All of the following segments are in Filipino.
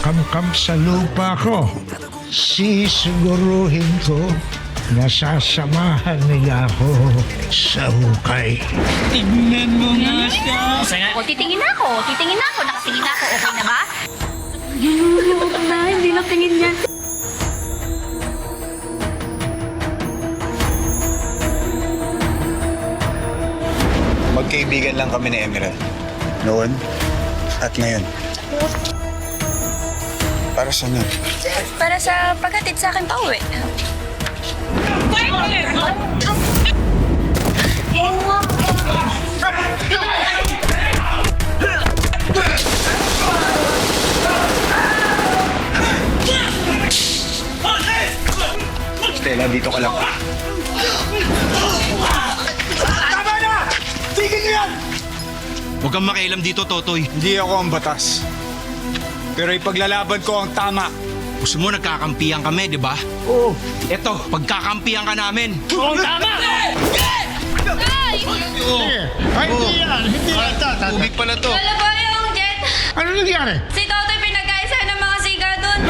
nakakamkam sa lupa ko. Sisiguruhin ko na sasamahan nila ako sa hukay. Tignan mo nga siya. O, titingin na ako. Nakatingin na ako. Okay na ba? Huwag na, hindi lang tingin yan. Magkaibigan lang kami ni Emerald. Noon at ngayon. Para sa na? Para sa paghatid sa akin pauwi. Stella, dito ka lang. Tama na! Tigil niyo yan! Huwag kang makialam dito, Totoy. Hindi ako ang batas. Pero ipaglalaban ko ang tama. Gusto mo nagkakampihan kami, di ba? Oo. Eto, pagkakampihan ka namin. Ay, hindi yan. Hindi yan. Tubig pala to. Wala ba yung jet? Ano nangyari? Si Totoy pinagkaisa ng mga siga dun.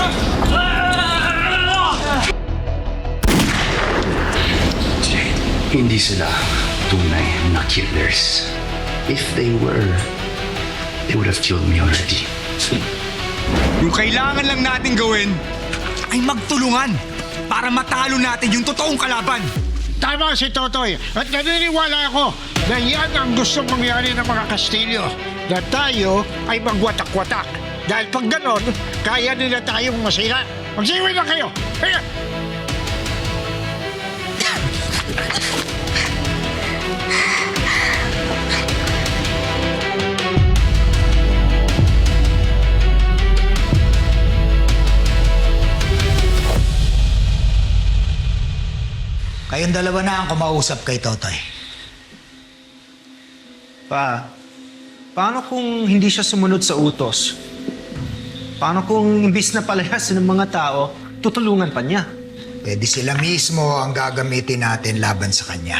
Hindi sila tunay na killers. If they were, they would have killed me already. Yung kailangan lang natin gawin ay magtulungan para matalo natin yung totoong kalaban. Tama si Totoy. At naniniwala ako na yan ang gustong mangyari ng mga Kastilyo. Na tayo ay magwatak-watak. Dahil pag ganon, kaya nila tayong masira. Magsiway na kayo. Kaya! Kayong dalawa na ang kumausap kay Totoy. Paano kung hindi siya sumunod sa utos? Paano kung imbis na palayasin ng mga tao, tutulungan pa niya? Pwede sila mismo ang gagamitin natin laban sa kanya.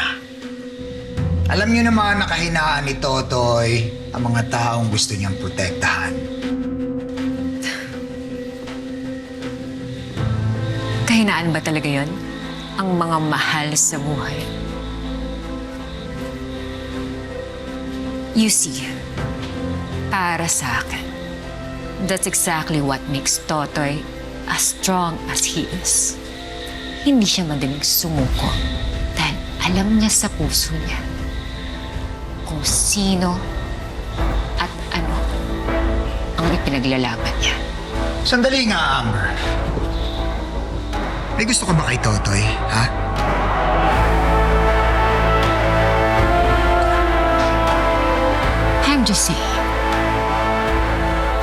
Alam niyo naman na kahinaan ni Totoy ang mga taong gusto niyang protektahan. Kahinaan ba talaga yon? Ang mga mahal sa buhay. You see, para sa akin, that's exactly what makes Totoy as strong as he is. Hindi siya madaling sumuko dahil alam niya sa puso niya kung sino at ano ang ipinaglalaban niya. Sandali nga, Amber. May gusto ka ba kay Totoy, ha? I'm just saying,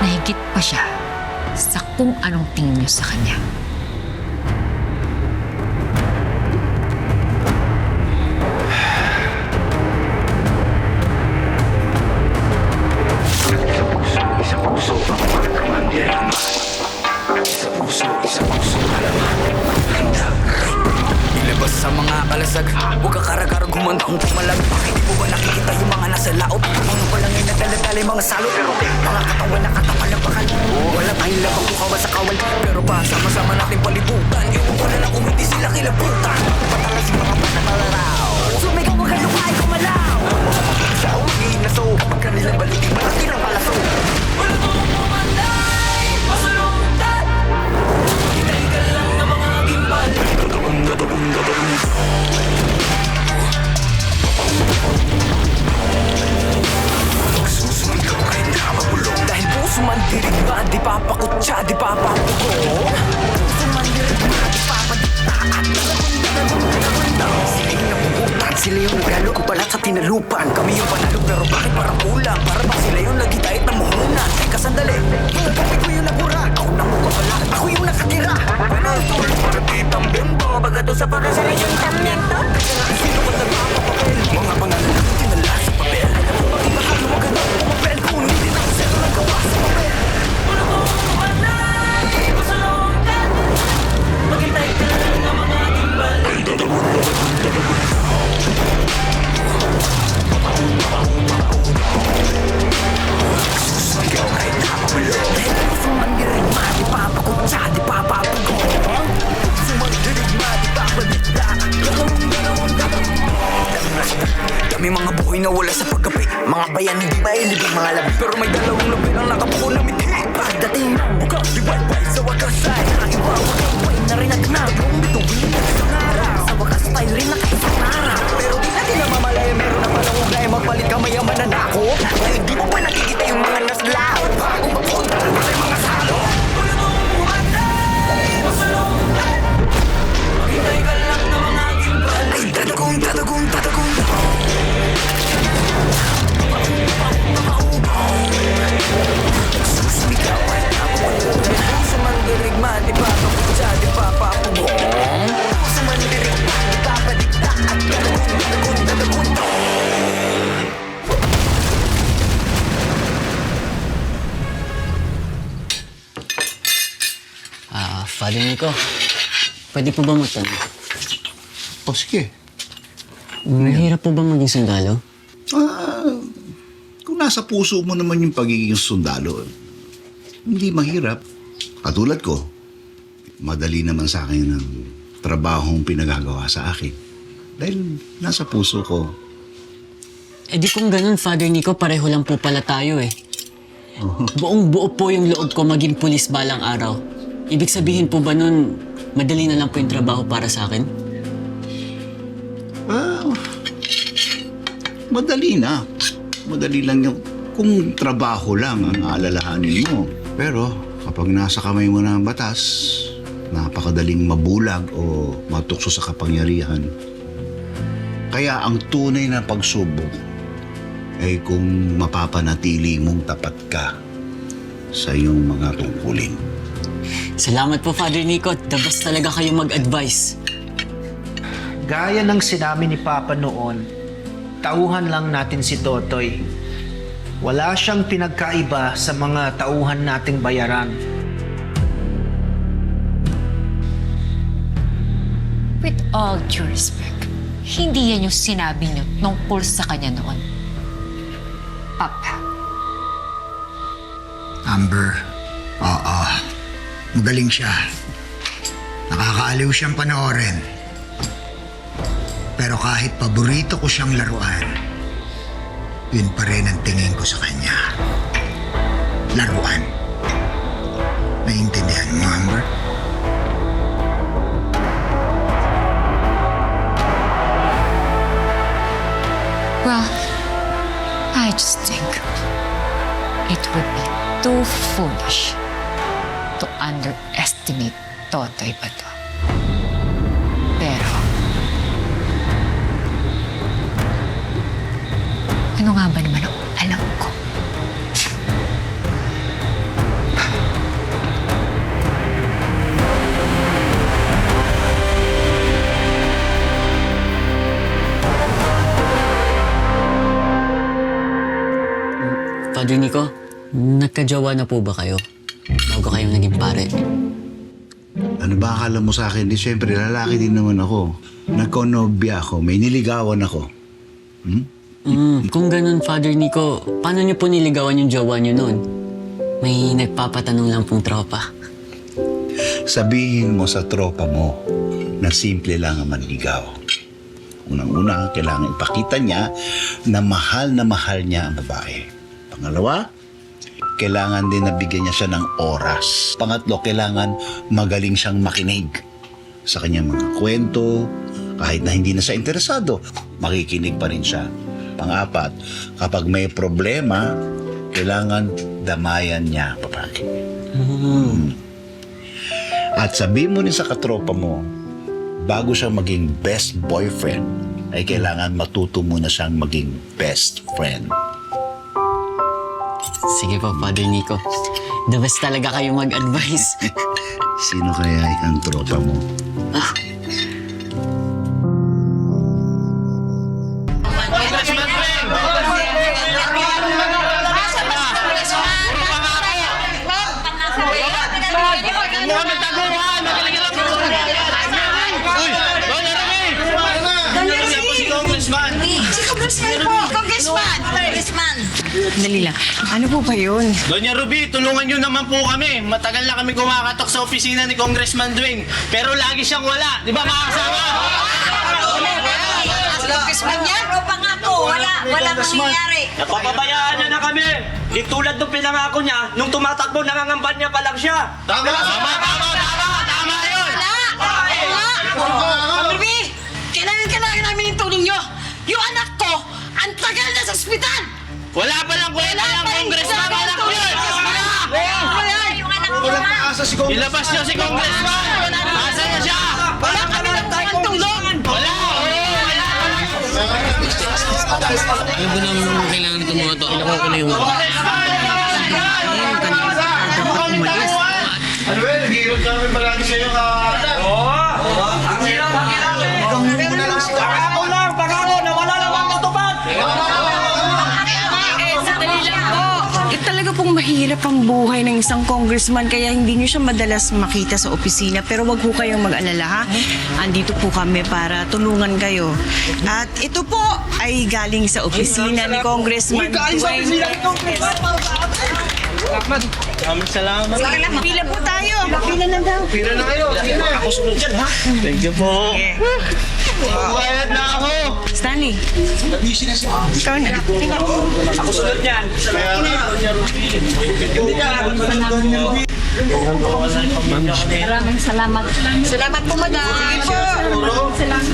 nahigit pa siya sa kung anong tingin niyo sa kanya. Ilabas sa mga kalasag, huwag kakaragarag humanda kung pumalag. Bakit di mo ba nakikita yung mga nasa laot? Mga palangin na dala-dala yung mga salot. Mga katawan na katawan ng bakal. Wala tayong labang bukawa sa kawal. Pero pa sama-sama natin palibutan. Yung wala lang kung hindi sila kilabutan. Patalas yung mga panamalaraw. Sumigaw wag kayo kahit kumalaw. Sa uwagin na so, kapag kanilang balikin, malaki ng palaso. Wala mo pumanday, masalungkat. Hinay ka lang ng mga gimbal. Susunod kayo na mabulong. Dahil puso man dirigma, di papakutsa, di papapuko. Puso man dirigma, di papadikta at sila yung napuputan, sila yung nagalo ko pala sa tinalupan. Kami yung panalo pero bakit parang kulang? Para ba sila yung nagitahit ng muhunan? Teka sandali, bakit ko yung nabura? Ako na mo pala, ako yung nakatira. Pero ito ulit para ditang bimbo. Baga to sa para sa yung tamyento. Sino ba nagpapapapel? Mga pangalan na tinala sa papel. Pati mahal mo ka na pumapel. Kung hindi na kasi nagawa sa papel. Wala mo kumanay, masalungkat. Maghintay ka lang ng mga timbal. Susunod kayo kahit nakapalo. Dahil puso man dirigma, di Maraming mga buhay na wala sa pagkapi. Mga bayan hindi mailibig mga labi. Pero may dalawang labi lang nakabuko na mithi. Pagdating ng buka, di white sa wakas ay nakaiba. Wakay na rin at nagong bituin na isang araw. Sa wakas tayo rin nakaisang araw. Pero di natin namamalaya, meron na palang ugay. Magpalit ka mayaman na nako. Dahil di mo pa nakikita yung mga naslaw. Bagong mapunta na wala mga salo. Maghintay ka lang na mga aking balik. Ay tatagong, tatagong, tatagong. Susumigaw ay nakukulong. Sa mandirigma, di pa kaputsa, di pa papugong. Sa mandirigma, di pa padikta. At tatagong, tatagong, tatagong. Father Nico, pwede po ba magtanong? O sige. Mahirap po ba maging sundalo? Kung nasa puso mo naman yung pagiging sundalo, hindi mahirap. Katulad ko, madali naman sa akin ang trabahong pinagagawa sa akin. Dahil nasa puso ko. Eh di kung ganun, Father Nico, pareho lang po pala tayo eh. Buong buo po yung loob ko maging pulis balang araw. Ibig sabihin po ba nun, madali na lang po yung trabaho para sa akin? Madali na. Madali lang yung kung trabaho lang ang aalalahanin mo. Pero kapag nasa kamay mo na ang batas, napakadaling mabulag o matukso sa kapangyarihan. Kaya ang tunay na pagsubok ay kung mapapanatili mong tapat ka sa iyong mga tungkulin. Salamat po, Father Nico. The best talaga kayo mag-advise. Gaya ng sinabi ni Papa noon, tauhan lang natin si Totoy. Wala siyang pinagkaiba sa mga tauhan nating bayaran. With all due respect, hindi yan yung sinabi niyo tungkol sa kanya noon. Papa. Amber, oo. Magaling siya. Nakakaaliw siyang panoorin. Pero kahit paborito ko siyang laruan, yun pa rin ang tingin ko sa kanya. Laruan. Naiintindihan mo, Amber? Well, I just think it would be too foolish to underestimate Totoy Bato. Pero, ano nga ba naman ang alam ko? Father Nico, nagkajowa na po ba kayo? Bago kayong naging pare. Ano ba akala mo sa akin? Di syempre, lalaki din naman ako. Nagkonobya ako, may niligawan ako. Kung ganun, Father Nico, paano niyo po niligawan yung jowa niyo noon? May nagpapatanong lang pong tropa. Sabihin mo sa tropa mo na simple lang ang manligaw. Unang-una, kailangan ipakita niya na mahal niya ang babae. Pangalawa, kailangan din nabigyan niya siya ng oras. Pangatlo, kailangan magaling siyang makinig sa kanyang mga kwento. Kahit na hindi na siya interesado, makikinig pa rin siya. Pang-apat, kapag may problema, kailangan damayan niya ang babae. At sabihin mo rin sa katropa mo, bago siya maging best boyfriend, ay kailangan matuto muna siyang maging best friend. Sige po, Father Nico. The best talaga kayo mag-advise. Sino kaya ang tropa mo? Dali lang. Ano po ba yun? Doña Ruby, tulungan nyo naman po kami. Matagal na kami kumakatok sa opisina ni Congressman Dwayne. Pero lagi siyang wala. Di ba mga kasama? Congressman yan? O pa nga po, wala Walang mangyayari. Napapabayaan niya na kami! Di tulad nung pinangako niya, nung tumatakbo, nangangamban niya pa lang siya! Tama yun! Baby, kailangan namin yung tulong nyo. Yung anak ko, ang tagal na sa ospital. Wala pa lang kwenta yung congressman! Anak ko yun! Yung anak ko na. Ilabas niyo si congressman! Asa na siya? Wala kami ng tulong. Wala! Ano ba nang kailangan nito mga to? Ilakaw ko na yung... Ano ba? Nag-iirot namin palagi sa'yo ka. Ang hirap. Pangako na wala namang matupad. Sandali lang po. Talaga pong mahirap ang buhay ng isang congressman kaya hindi nyo siya madalas makita sa opisina. Pero wag po kayong mag-alala ha. Andito po kami para tulungan kayo. At ito po ay galing sa opisina ni Congressman Dwayne. Maraming salamat. Pila po tayo. Pila na daw. Pira na kayo. Ako sunod dyan, ha? Thank you po. Bayad na ako. Stanley. Ikaw na. Ako sunod yan. Maraming salamat. Salamat po, madam. Salamat.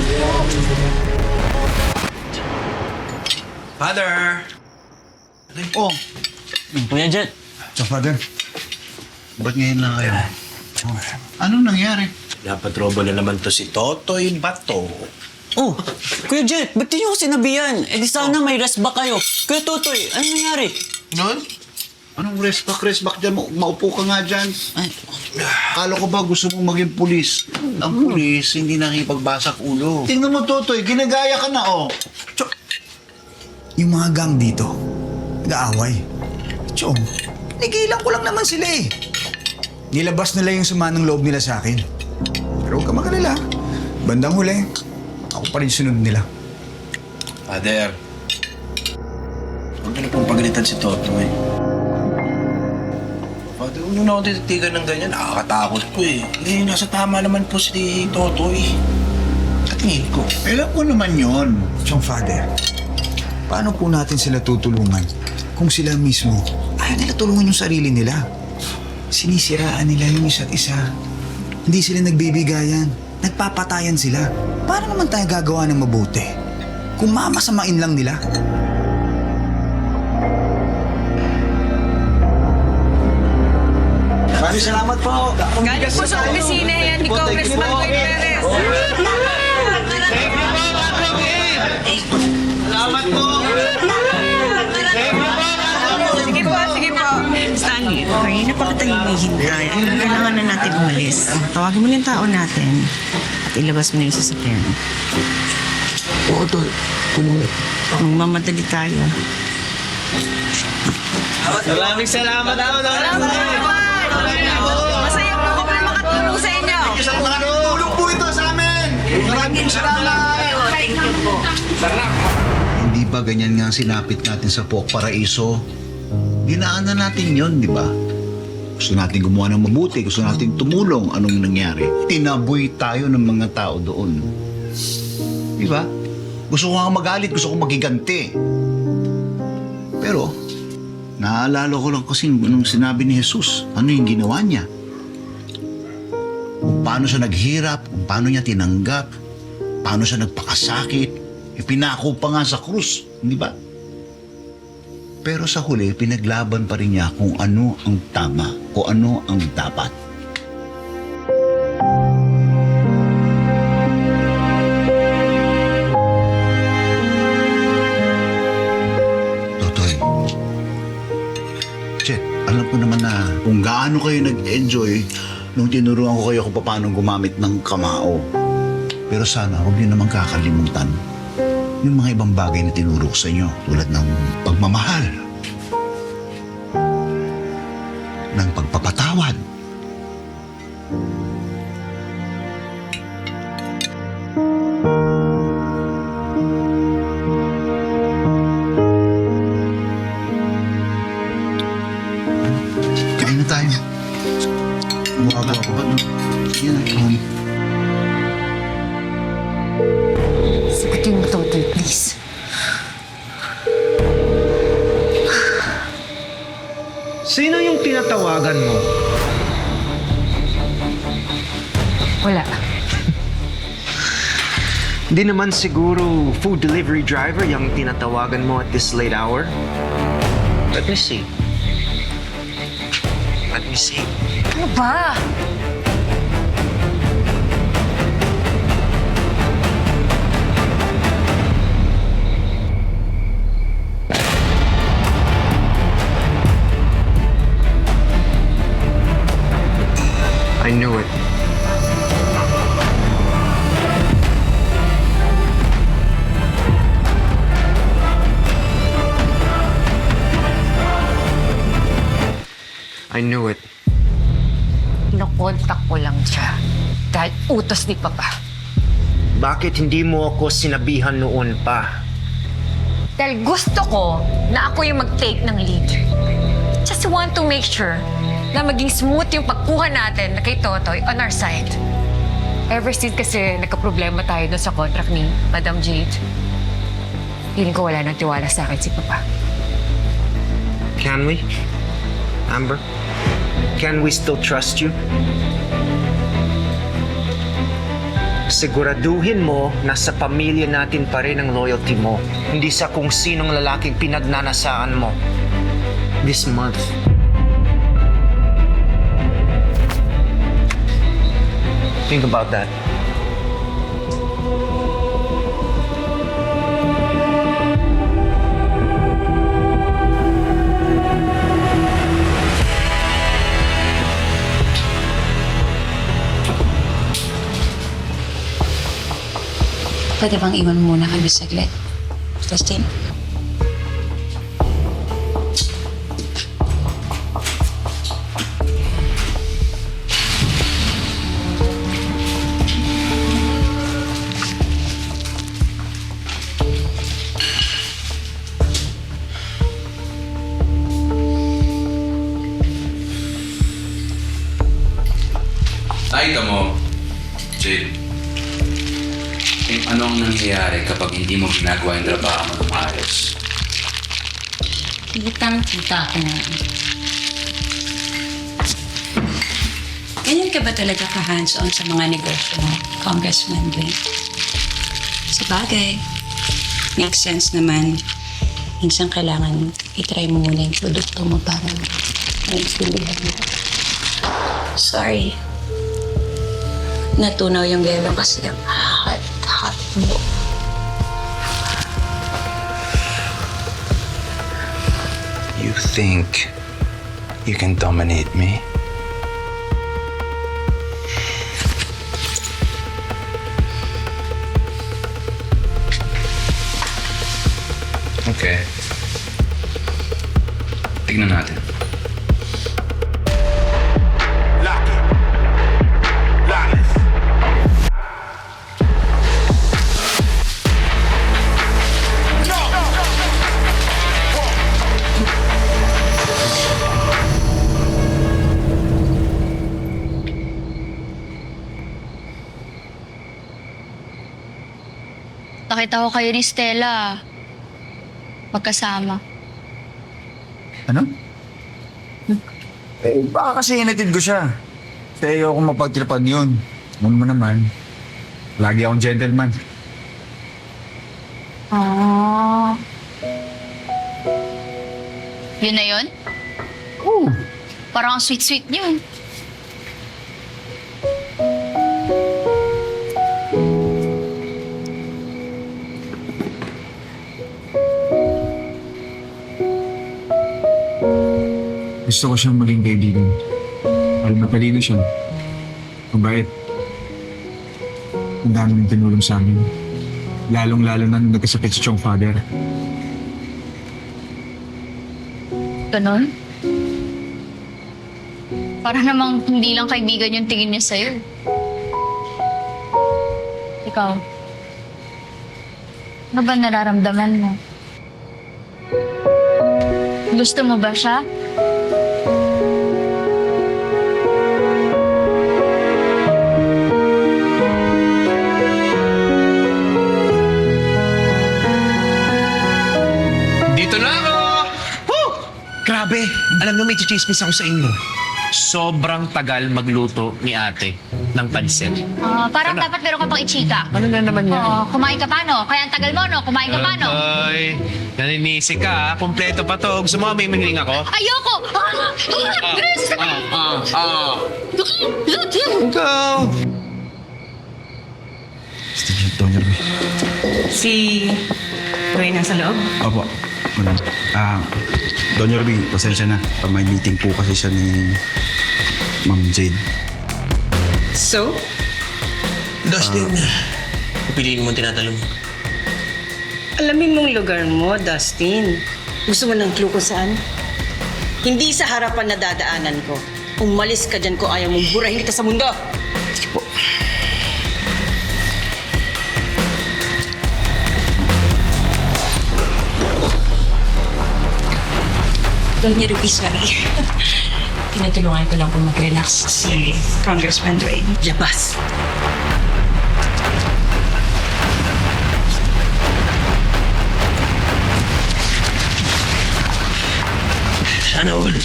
Father! Oh, Kuya Jet, so father, ba't ngayon lang kayo? Anong nangyari? Napatrobo na naman to si Totoy Bato. oh, Kuya Jet, ba't di nyo ko sinabihan? Eh di sana may rest back kayo. Kuya Totoy, ano nangyari? Nun? Anong rest back dyan? Maupo ka nga dyan. Ay, Akala ko ba gusto mong maging pulis? Ang pulis, hindi nakipagbasak ulo. Tingnan mo, Totoy, ginagaya ka na, oh. Yung mga gang dito, nag-aaway. Chong, nigilan ko lang naman sila eh. Nilabas nila yung sama ng loob nila sa akin. Pero huwag ka magalala. Bandang huli, ako pa rin sunod nila. Father, huwag na pong pagalitan si Totoy. Father, huwag na ako tititigan ng ganyan. Nakakatakot po eh. Eh, nasa tama naman po si Totoy. At tingin ko. Alam ko naman yon. Chong, father, paano po natin sila tutulungan kung sila mismo ayaw nila tulungan yung sarili nila? Sinisiraan nila yung isa't isa. Hindi sila nagbibigayan. Nagpapatayan sila. Paano naman tayo gagawa ng mabuti kung mamasamain lang nila? Maraming salamat po. Galing po sa opisina yan ni Congressman Dwayne Perez. Thank you po, Patrick. Salamat po. Sige po. Stanley, okay, napakatahimihin na. Kailangan na natin umalis. Tawagin mo yung tao natin at ilabas mo yung sasakyan. Oo, Tol. Magmamadali tayo. Maraming salamat po. Masaya po kami makatulong sa inyo. Maraming tulong po ito sa amin. Maraming salamat. Hindi ba ganyan nga ang sinapit natin sa Pok Paraiso? Ginaan na natin yon, di ba? Gusto natin gumawa ng mabuti, gusto natin tumulong. Anong nangyari? Tinaboy tayo ng mga tao doon. Di ba? Gusto ko nga magalit, gusto ko magiganti. Pero, naalala ko lang kasi nung sinabi ni Jesus, ano yung ginawa niya? Kung paano siya naghirap, kung paano niya tinanggap, paano siya nagpakasakit, ipinako pa nga sa krus, di ba? Pero sa huli, pinaglaban pa rin niya kung ano ang tama, o ano ang dapat. Totoy, Chet, alam ko naman na kung gaano kayo nag-enjoy nung tinuruan ko kayo kung paano gumamit ng kamao. Pero sana huwag niyo naman kakalimutan yung mga ibang bagay na tinuro ko sa inyo tulad ng pagmamahal, ng pagpapatawad. Kain na tayo. Bumawa ako ba? Sige na, Sagutin mo, Totoy, please. tinatawagan mo? Wala. Hindi naman siguro food delivery driver yung tinatawagan mo at this late hour? Let me see. Let me see. Ano ba? I knew it. I knew it. Nakontak ko lang siya dahil utos ni Papa. Bakit hindi mo ako sinabihan noon pa? Dahil gusto ko na ako yung mag-take ng lead. Just want to make sure na maging smooth yung pagkuha natin na kay Totoy on our side. Ever since kasi nagka-problema tayo doon sa contract ni Madam Jade, feeling ko wala nang tiwala sa akin si Papa. Can we? Amber? Can we still trust you? Siguraduhin mo na sa pamilya natin pa rin ang loyalty mo, hindi sa kung sinong lalaking pinagnanasaan mo. This month. Think about that. Pwede bang iwan muna kami saglit? Christine? Nakita mo, Jade, kung ano ang nangyayari kapag hindi mo ginagawa yung trabaho mo ng maayos. Kitang-kita ko na. Ganyan ka ba talaga ka-hands-on sa mga negosyo mo, Congressman Glenn? Sa bagay, makes sense naman. Minsan kailangan itry mo muna yung produkto mo para maintindihan mo. Sorry. Natunaw yung yelo kasi ang hot mo. You think you can dominate me? Okay. Tignan natin. Nakita ko kayo ni Stella. Magkasama. Ano? Eh, baka kasi inatid ko siya. Kasi ayoko mapagtripan yun. Alam mo naman, lagi akong gentleman. Ah. Yun na yun? Oo. Parang ang sweet-sweet niyo. Gusto ko siyang maging kaibigan. Dahil matalino siya. Mabait. Ang dami ng tinulong sa amin. Lalong-lalo na nung nagkasakit si Chong father. Ganon? Para namang hindi lang kaibigan yung tingin niya sa'yo. Ikaw, ano ba nararamdaman mo? Gusto mo ba siya? Dito na ako! Woo! Grabe, alam mo may chichismis ako sa inyo. Sobrang tagal magluto ni ate ng pansit. Parang dapat meron ka pang ichika. Ano na naman yan? Kumain ka pa, no? Kaya ang tagal mo, no? Kumain ka pa, no? Ay, naninisi ka ha? Kompleto pa to. Gusto mo may mangling ako? Ayoko! Ikaw! Don Yorme. Si Dwayne nasa loob? Opo. Don Yorme, pasensya na. May meeting po kasi siya ni Ma'am Jade. So? Dustin, pipiliin mo tinatalong. Alamin mong lugar mo, Dustin. Gusto mo ng clue kung saan? Hindi sa harapan na dadaanan ko. Umalis ka dyan kung ayaw mong burahin kita sa mundo. Sige po. Don't you be sorry. Tinutulungan ko lang po mag-relax si Congressman Dwayne. Labas. Sana all.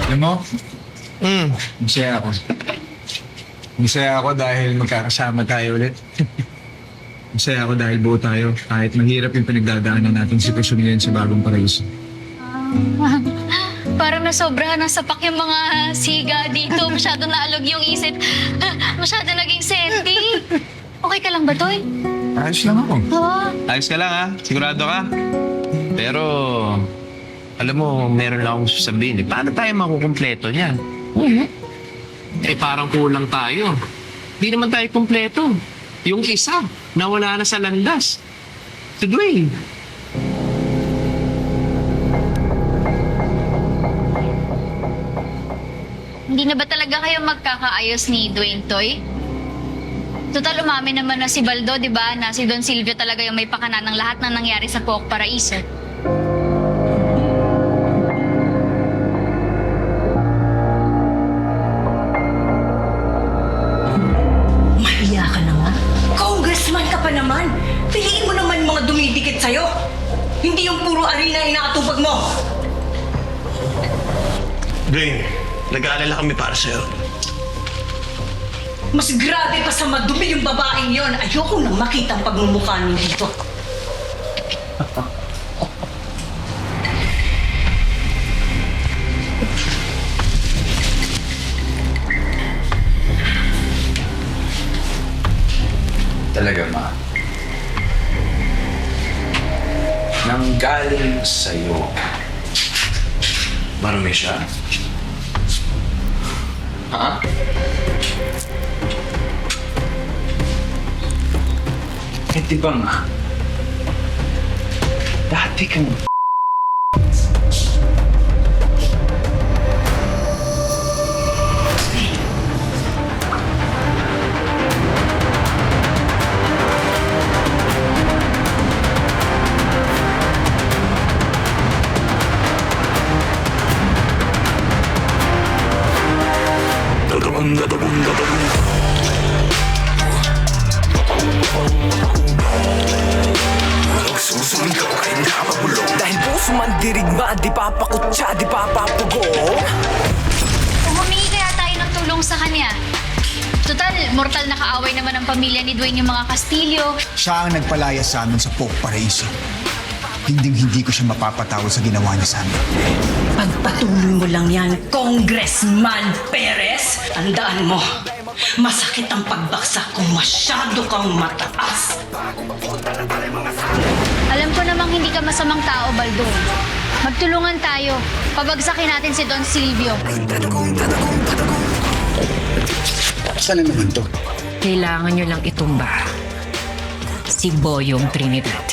Alam mo? Masaya ako. Masaya ako dahil magkakasama tayo ulit. Masaya ako dahil buo tayo. Kahit mahirap yung pinagdadaanan natin si Sitwasyon ngayon sa bagong paraiso. Parang nasobrahan ng sapak yung mga siga dito. Masyadong naalog yung isip. Masyadong naging senti. Okay ka lang ba, Toy? Ayos lang ako. Ayos ka lang ha? Sigurado ka? Pero, alam mo, meron lang akong sasabihin. Paano tayo makukumpleto niyan? Parang kulang tayo. Hindi naman tayo kumpleto. Yung isa, nawala na sa landas. Si Dwayne. Hindi na ba talaga kayo magkakaayos ni Dwayne, Toy? Total, umamin naman na si Baldo, di ba? Na si Don Silvio talaga yung may pakana ng lahat na nangyari sa Pook Paraiso. Mahiya ka na nga. Congressman ka pa naman. Piliin mo naman mga dumidikit sa'yo. Hindi yung puro arena inaatupag mo. Dwayne, nag-aalala kami para sa'yo. Mas grabe pa sa madumi yung babaeng yon. Ayoko nang makita ang pagmumukha niyo dito. Talaga, Ma. Nanggaling sa'yo. Marami siya. Ha? Eh, di ba nga? Dati kang Dahil puso man dirigma, di papakutsa, di papapugo. Kung humingi kaya tayo ng tulong sa kanya. Total, mortal na kaaway naman ang pamilya ni Dwayne yung mga Castillo. Siya ang nagpalaya sa amin sa Pook Paraiso. Hinding-hindi ko siya mapapatawad sa ginawa niya sa amin. Pagpatuloy mo lang yan, Congressman Perez. Tandaan mo, masakit ang pagbaksak kung masyado kang mataas. Alam ko namang hindi ka masamang tao, Baldo. Magtulungan tayo. Pabagsakin natin si Don Silvio. Saan na naman to? Kailangan nyo lang itumba si Boyong Trinidad.